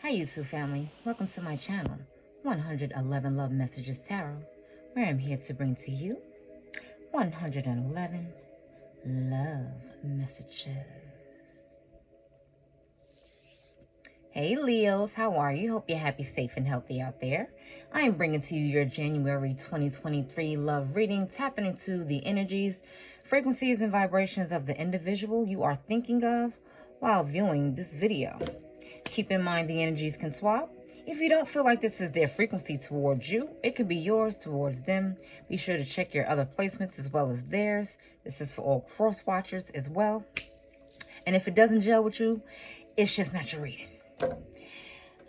Hi YouTube family, welcome to my channel, 111 Love Messages Tarot, where I'm here to bring to you 111 Love Messages. Hey Leos, how are you? Hope you're happy, safe, and healthy out there. I am bringing to you your January 2023 love reading, tapping into the energies, frequencies, and vibrations of the individual you are thinking of while viewing this video. Keep in mind the energies can swap. If you don't feel like this is their frequency towards you, it could be yours towards them. Be sure to check your other placements as well as theirs. This is for all cross watchers as well. And if it doesn't gel with you, it's just not your reading.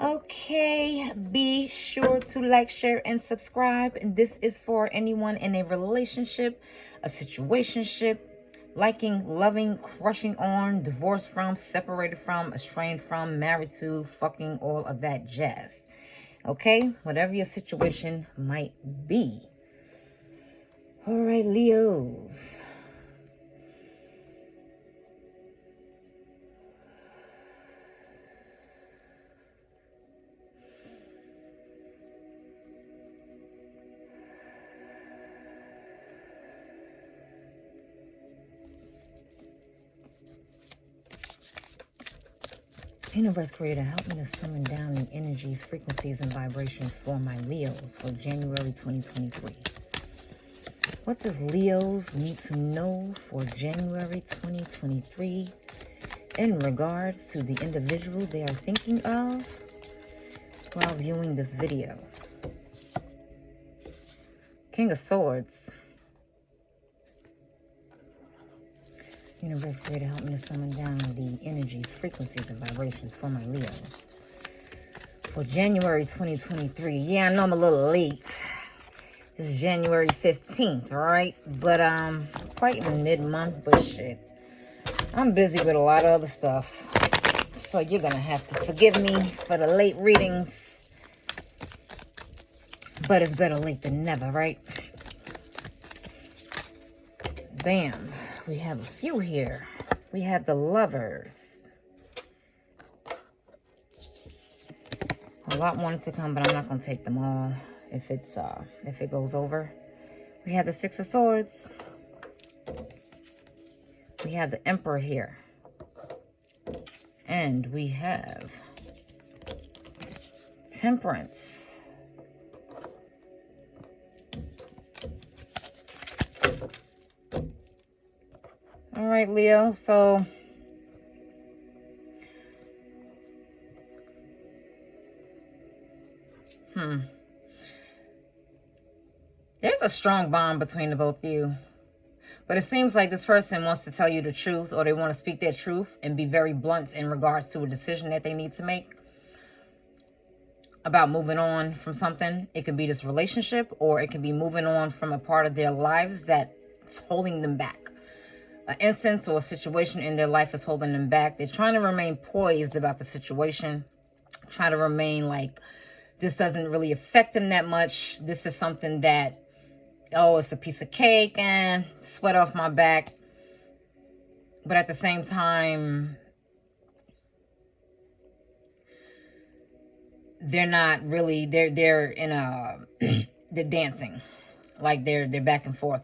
Okay, be sure to like, share, and subscribe. And this is for anyone in a relationship, a situationship, liking, loving, crushing on, divorced from, separated from, estranged from, married to, fucking, all of that jazz. Okay? Whatever your situation might be. All right, Leos. Universe Creator, help me to summon down the energies, frequencies, and vibrations for my Leos for January 2023. What does Leos need to know for January 2023 in regards to the individual they are thinking of while viewing this video? King of Swords. Universe Creator, help me to summon down the energies, frequencies, and vibrations for my Leos for January 2023. Yeah, I know I'm a little late. It's January 15th, right? But quite mid-month, but shit, I'm busy with a lot of other stuff. So you're gonna have to forgive me for the late readings. But it's better late than never, right? Bam. We have a few here. We have the Lovers. A lot wanted to come, but I'm not gonna take them all if it goes over. We have the Six of Swords. We have the Emperor here. And we have Temperance. All right, Leo, so there's a strong bond between the both of you. But it seems like this person wants to tell you the truth, or they want to speak their truth and be very blunt in regards to a decision that they need to make about moving on from something. It could be this relationship, or it could be moving on from a part of their lives that's holding them back. An instance or a situation in their life is holding them back. They're trying to remain poised about the situation, trying to remain like this doesn't really affect them that much. This is something that, oh, it's a piece of cake and sweat off my back. But at the same time, they're not really, they're in a, they're dancing. Like they're back and forth.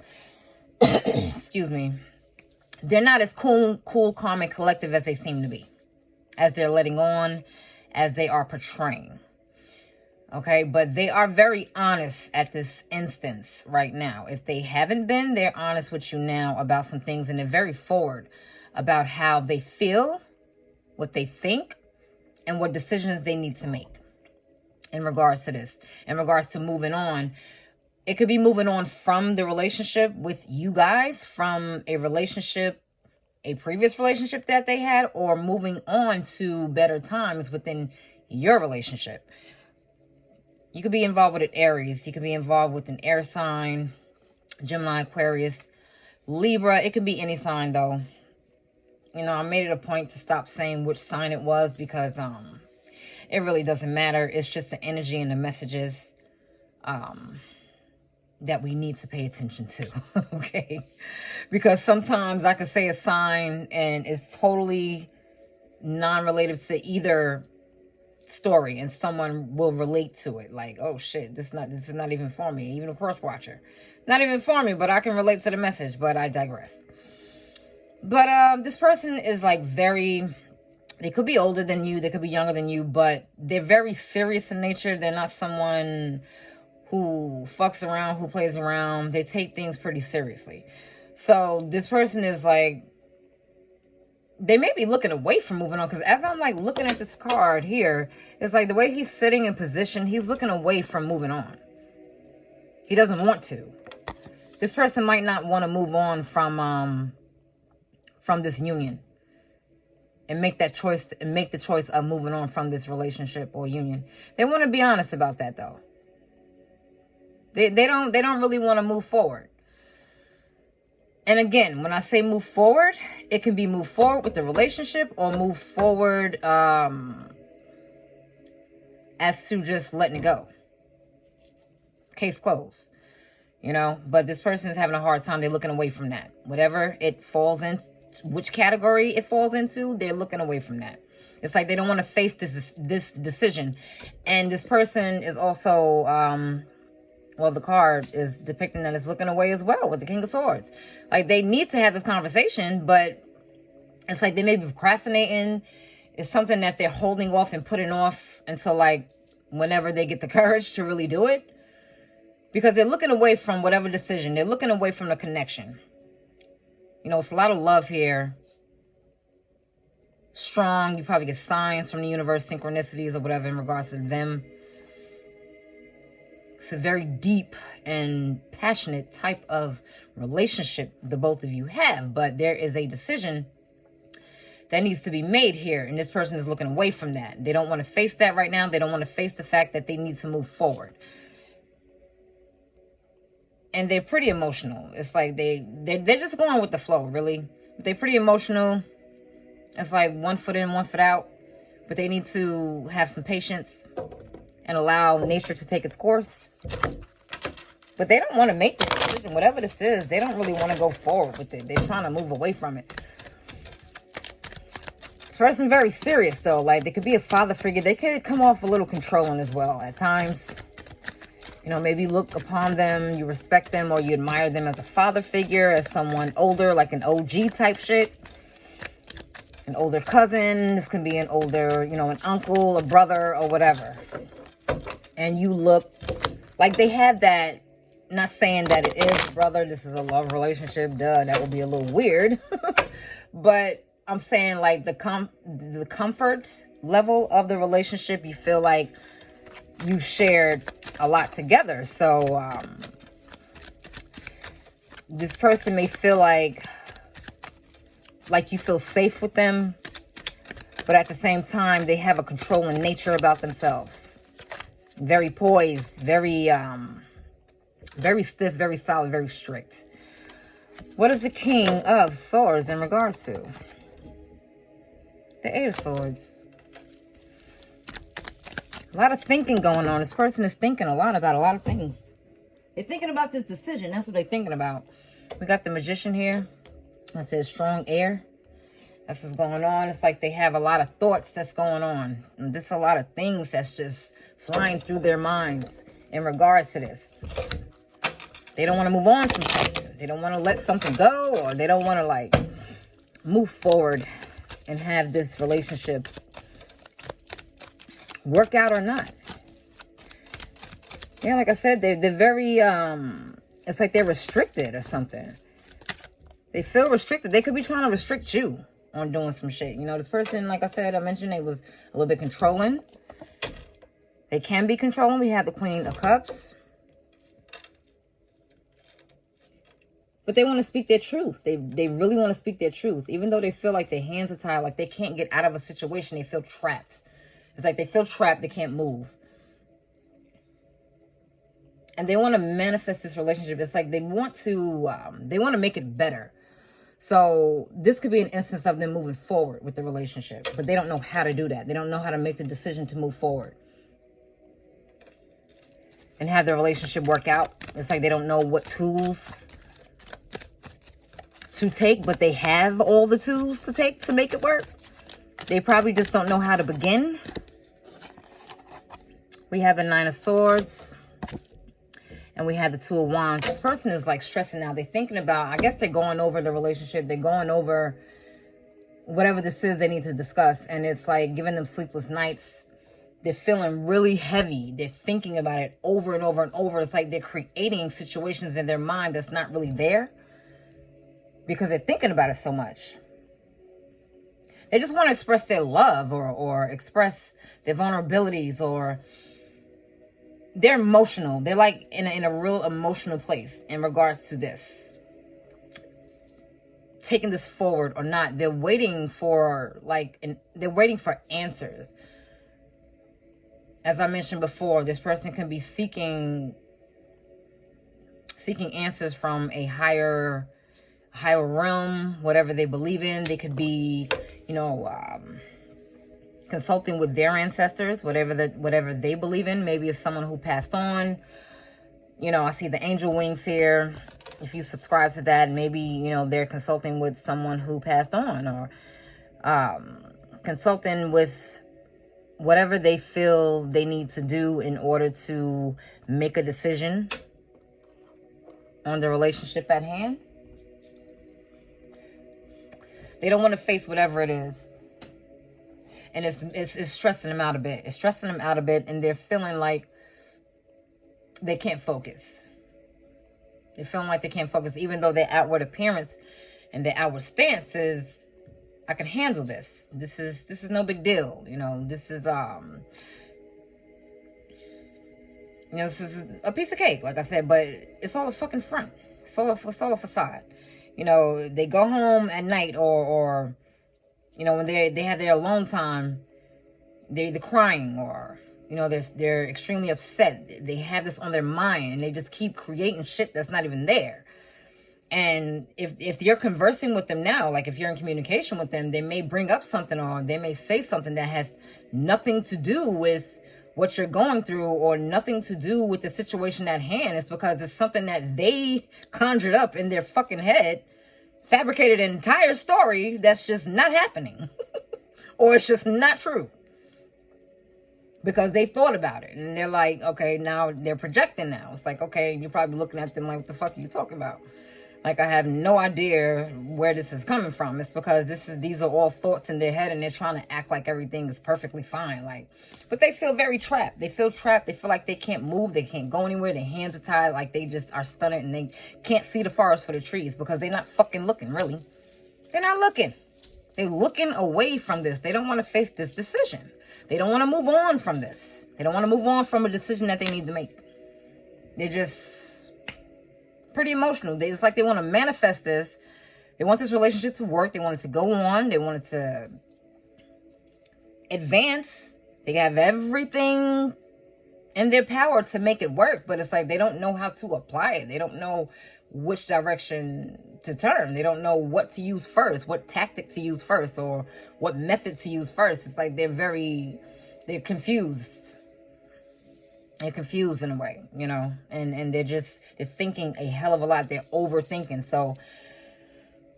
Excuse me. They're not as cool, calm, and collective as they seem to be. As they're letting on, as they are portraying. Okay, but they are very honest at this instance right now. If they haven't been, they're honest with you now about some things. And they're very forward about how they feel, what they think, and what decisions they need to make in regards to this. In regards to moving on. It could be moving on from the relationship with you guys, from a relationship, a previous relationship that they had, or moving on to better times within your relationship. You could be involved with an Aries. You could be involved with an air sign, Gemini, Aquarius, Libra. It could be any sign though. You know, I made it a point to stop saying which sign it was because it really doesn't matter. It's just the energy and the messages that we need to pay attention to, okay? Because sometimes I could say a sign and it's totally non-related to either story and someone will relate to it. Like, oh shit, this is not even for me. Even a cross watcher. Not even for me, but I can relate to the message. But I digress. But this person is like they could be older than you, they could be younger than you, but they're very serious in nature. They're not someone who fucks around, who plays around. They take things pretty seriously. So this person is like, they may be looking away from moving on, because as I'm like looking at this card here, it's like the way he's sitting in position, he's looking away from moving on. He doesn't want to. This person might not want to move on from this union and make that choice, and make the choice of moving on from this relationship or union. They want to be honest about that though. They don't really want to move forward. And again, when I say move forward, it can be move forward with the relationship or move forward as to just letting it go. Case closed. You know, but this person is having a hard time. They're looking away from that. Whatever it falls in, which category it falls into, they're looking away from that. It's like they don't want to face this decision. And this person is also, well, the card is depicting that it's looking away as well with the King of Swords. Like, they need to have this conversation, but it's like they may be procrastinating. It's something that they're holding off and putting off until, like, whenever they get the courage to really do it. Because they're looking away from whatever decision. They're looking away from the connection. You know, it's a lot of love here. Strong. You probably get signs from the universe, synchronicities or whatever in regards to them. It's a very deep and passionate type of relationship the both of you have. But there is a decision that needs to be made here. And this person is looking away from that. They don't want to face that right now. They don't want to face the fact that they need to move forward. And they're pretty emotional. It's like they're just going with the flow, really. They're pretty emotional. It's like one foot in, one foot out. But they need to have some patience and allow nature to take its course. But they don't want to make this decision. Whatever this is, they don't really want to go forward with it. They're trying to move away from it. This person's very serious, though. Like, they could be a father figure. They could come off a little controlling as well at times. You know, maybe look upon them, you respect them, or you admire them as a father figure, as someone older, like an OG type shit. An older cousin. This can be an older, you know, an uncle, a brother, or whatever. And you look like they have that, not saying that it is brother, this is a love relationship, duh, that would be a little weird. But I'm saying like the comfort level of the relationship, you feel like you shared a lot together. So this person may feel like you feel safe with them, but at the same time they have a controlling nature about themselves. Very poised, very stiff, very solid, very strict. What is the King of Swords in regards to? The Eight of Swords. A lot of thinking going on. This person is thinking a lot about a lot of things. They're thinking about this decision. That's what they're thinking about. We got the Magician here. That says strong air. That's what's going on. It's like they have a lot of thoughts that's going on. And just a lot of things that's just flying through their minds in regards to this. They don't want to move on from something. They don't want to let something go, or they don't want to like move forward and have this relationship work out or not. Yeah, like I said, they're very, it's like they're restricted or something. They feel restricted. They could be trying to restrict you on doing some shit. You know, this person, like I said, I mentioned, they was a little bit controlling. They can be controlling. We have the Queen of Cups. But they want to speak their truth. They really want to speak their truth. Even though they feel like their hands are tied, like they can't get out of a situation, they feel trapped. It's like they feel trapped, they can't move. And they want to manifest this relationship. It's like they want to make it better. So this could be an instance of them moving forward with the relationship. But they don't know how to do that. They don't know how to make the decision to move forward and have the relationship work out. It's like they don't know what tools to take, but they have all the tools to take to make it work. They probably just don't know how to begin. We have the Nine of Swords. And we have the Two of Wands. This person is like stressing out. They're thinking about, I guess they're going over the relationship. They're going over whatever this is they need to discuss. And it's like giving them sleepless nights. They're feeling really heavy. They're thinking about it over and over and over. It's like they're creating situations in their mind that's not really there because they're thinking about it so much. They just want to express their love or express their vulnerabilities, or they're emotional. They're like in a real emotional place in regards to this. Taking this forward or not. They're waiting for they're waiting for answers. As I mentioned before, this person can be seeking answers from a higher realm, whatever they believe in. They could be, consulting with their ancestors, whatever they believe in. Maybe it's someone who passed on. I see the angel wings here. If you subscribe to that, maybe, they're consulting with someone who passed on, or consulting with whatever they feel they need to do in order to make a decision on the relationship at hand. They don't want to face whatever it is. And it's stressing them out a bit. It's stressing them out a bit, and they're feeling like they can't focus. They're feeling like they can't focus, even though their outward appearance and their outward stance is, I can handle this. This is no big deal. This is this is a piece of cake, like I said, but it's all a fucking front. It's all a facade. They go home at night or when they have their alone time, they're either crying or, they're extremely upset. They have this on their mind and they just keep creating shit that's not even there. And if you're conversing with them now, like if you're in communication with them, they may bring up something or they may say something that has nothing to do with what you're going through or nothing to do with the situation at hand. It's because it's something that they conjured up in their fucking head, fabricated an entire story that's just not happening or it's just not true because they thought about it and they're like, okay, now they're projecting now. It's like, okay, you're probably looking at them like, what the fuck are you talking about? Like, I have no idea where this is coming from. It's because these are all thoughts in their head and they're trying to act like everything is perfectly fine. But they feel very trapped. They feel trapped. They feel like they can't move. They can't go anywhere. Their hands are tied. Like they just are stunned and they can't see the forest for the trees because they're not fucking looking, really. They're not looking. They're looking away from this. They don't want to face this decision. They don't want to move on from this. They don't want to move on from a decision that they need to make. They're just pretty emotional. It's like they want to manifest this. They want this relationship to work. They want it to go on. They want it to advance. They have everything in their power to make it work, but it's like they don't know how to apply it. They don't know which direction to turn. They don't know what to use first, what tactic to use first, or what method to use first. It's like they're confused. They're confused in a way, and they're thinking a hell of a lot. They're overthinking. So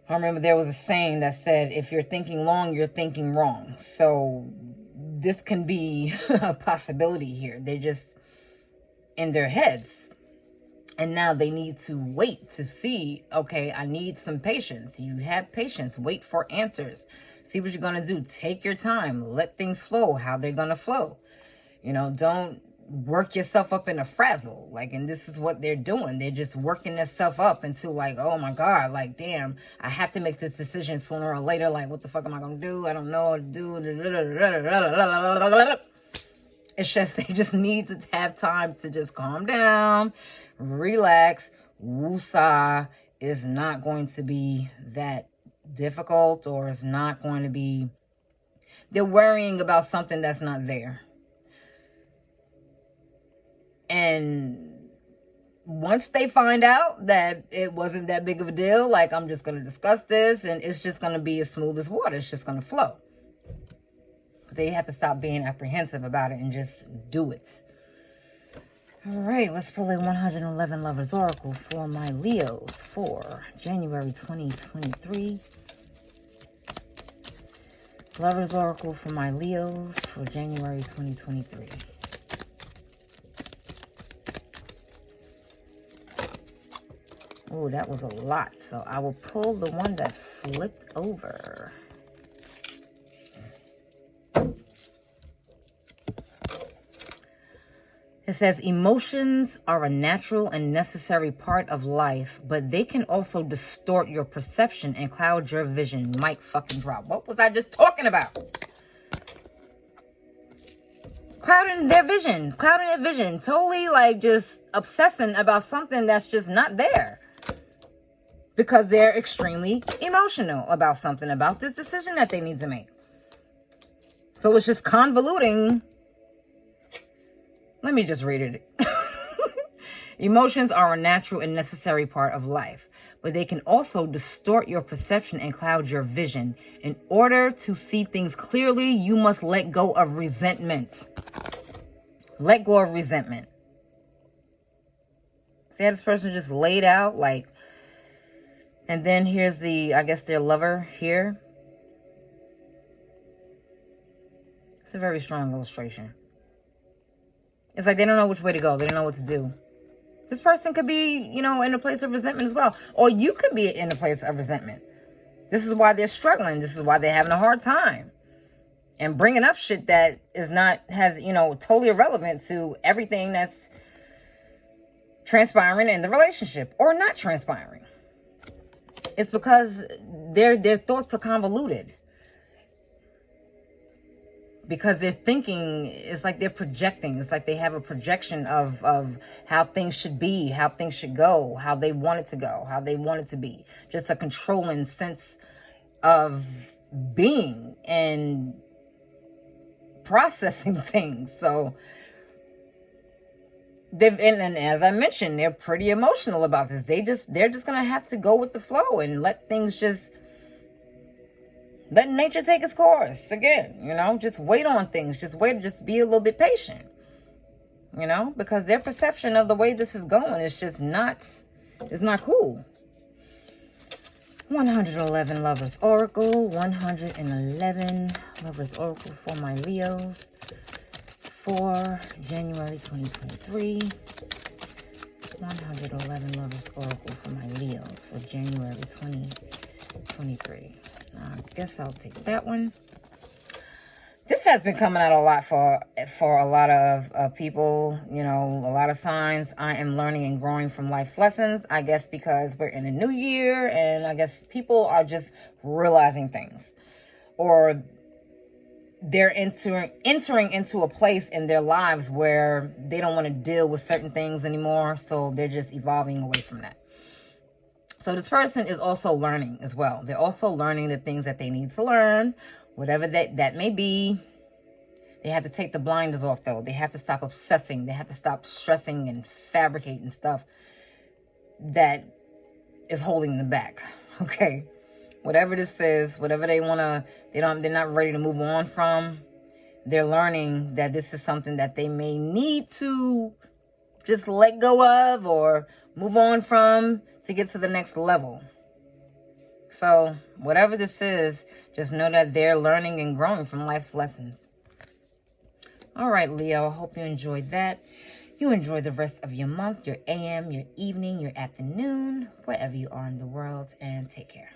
I remember there was a saying that said, if you're thinking long, you're thinking wrong. So this can be a possibility here. They're just in their heads. And now they need to wait to see, okay, I need some patience. You have patience. Wait for answers. See what you're going to do. Take your time. Let things flow how they're going to flow. Don't work yourself up in a frazzle. And this is what they're doing. They're just working themselves up into oh my God, damn, I have to make this decision sooner or later. What the fuck am I going to do? I don't know what to do. It's just, they just need to have time to just calm down, relax. Woosah is not going to be that difficult, or it's not going to be, they're worrying about something that's not there. And once they find out that it wasn't that big of a deal, I'm just going to discuss this and it's just going to be as smooth as water. It's just going to flow. But they have to stop being apprehensive about it and just do it. All right, let's pull a 111 Lovers Oracle for my Leos for January 2023. Lovers Oracle for my Leos for January 2023. Oh, that was a lot. So I will pull the one that flipped over. It says, emotions are a natural and necessary part of life, but they can also distort your perception and cloud your vision. Mic fucking drop. What was I just talking about? Clouding their vision. Clouding their vision. Totally like just obsessing about something that's just not there. Because they're extremely emotional about something, about this decision that they need to make. So it's just convoluting. Let me just read it. Emotions are a natural and necessary part of life, but they can also distort your perception and cloud your vision. In order to see things clearly, you must let go of resentment. Let go of resentment. See how this person just laid out like, and then here's the, I guess their lover here. It's a very strong illustration. It's like they don't know which way to go. They don't know what to do. This person could be, you know, in a place of resentment as well. Or you could be in a place of resentment. This is why they're struggling. This is why they're having a hard time. And bringing up shit that is not, has, you know, totally irrelevant to everything that's transpiring in the relationship. Or not transpiring. It's because their thoughts are convoluted. Because they're thinking, it's like they're projecting. It's like they have a projection of how things should be, how things should go, how they want it to go, how they want it to be. Just a controlling sense of being and processing things. So, and as I mentioned, they're pretty emotional about this. They're just going to have to go with the flow and let things just... let nature take its course. Again, you know, just wait on things. Just wait, just be a little bit patient. You know, because their perception of the way this is going is just not, it's not cool. 111 Lovers Oracle. 111 Lovers Oracle for my Leos for January 2023. 111 Lovers Oracle for my Leos for January 2023. I guess I'll take that one. This has been coming out a lot for a lot of people, you know, a lot of signs. I am learning and growing from life's lessons. I guess because we're in a new year and I guess people are just realizing things. Or they're entering into a place in their lives where they don't want to deal with certain things anymore. So they're just evolving away from that. So this person is also learning as well. They're also learning the things that they need to learn, whatever that may be. They have to take the blinders off, though. They have to stop obsessing. They have to stop stressing and fabricating stuff that is holding them back. Okay, whatever this is, whatever they want to, they're not ready to move on from. They're learning that this is something that they may need to just let go of or move on from to get to the next level. So whatever this is, just know that they're learning and growing from life's lessons. All right, Leo, I hope you enjoyed that. You enjoy the rest of your month, your AM, your evening, your afternoon, wherever you are in the world, and take care.